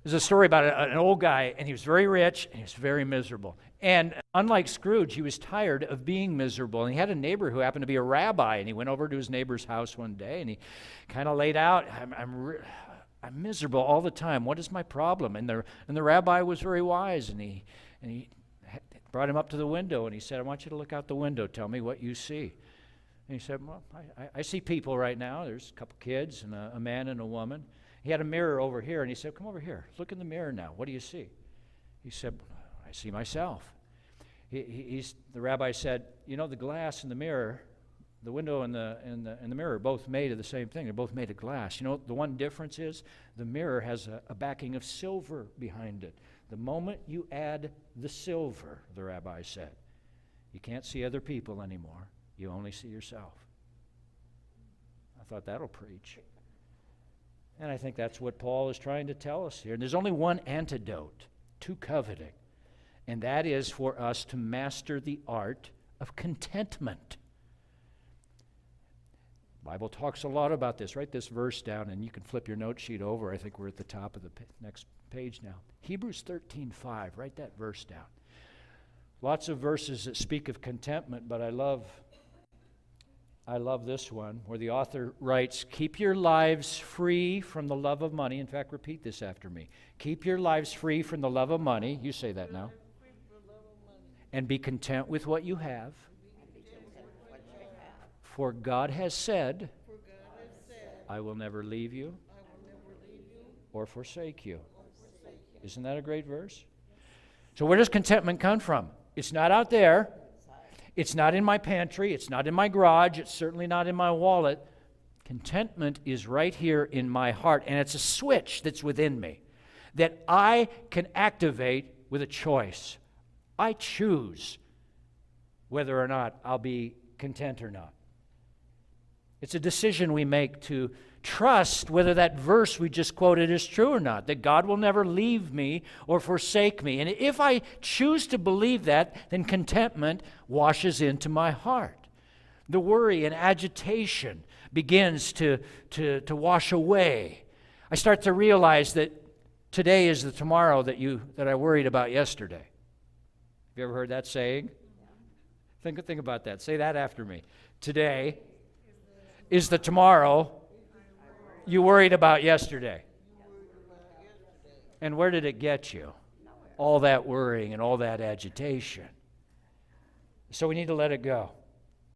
There's a story about an old guy, and he was very rich, and he was very miserable. And unlike Scrooge, he was tired of being miserable. And he had a neighbor who happened to be a rabbi, and he went over to his neighbor's house one day, and he kind of laid out, I'm miserable all the time. What is my problem? And the rabbi was very wise, and he brought him up to the window, and he said, I want you to look out the window. Tell me what you see. And he said, well, I see people right now. There's a couple kids and a man and a woman. He had a mirror over here, and he said, come over here. Look in the mirror now. What do you see? He said, I see myself. The rabbi said, you know, the glass in the mirror, the window and the mirror are both made of the same thing. They're both made of glass. You know, the one difference is the mirror has a backing of silver behind it. The moment you add the silver, the rabbi said, you can't see other people anymore. You only see yourself. I thought that'll preach. And I think that's what Paul is trying to tell us here. And there's only one antidote to coveting, and that is for us to master the art of contentment. The Bible talks a lot about this. Write this verse down, and you can flip your note sheet over. I think we're at the top of the next page now. Hebrews 13:5. Write that verse down. Lots of verses that speak of contentment, but I love this one where the author writes, keep your lives free from the love of money. In fact, repeat this after me. Keep your lives free from the love of money. You say that now. And be content with what you have. For God has said, I will never leave you or forsake you. Isn't that a great verse? So where does contentment come from? It's not out there. It's not in my pantry. It's not in my garage. It's certainly not in my wallet. Contentment is right here in my heart, and it's a switch that's within me that I can activate with a choice. I choose whether or not I'll be content or not. It's a decision we make to trust whether that verse we just quoted is true or not, that God will never leave me or forsake me. And if I choose to believe that, then contentment washes into my heart. The worry and agitation begins to wash away. I start to realize that today is the tomorrow that I worried about yesterday. Have you ever heard that saying? Think about that. Say that after me. Today is the tomorrow you worried about yesterday. And where did it get you? All that worrying and all that agitation. So we need to let it go.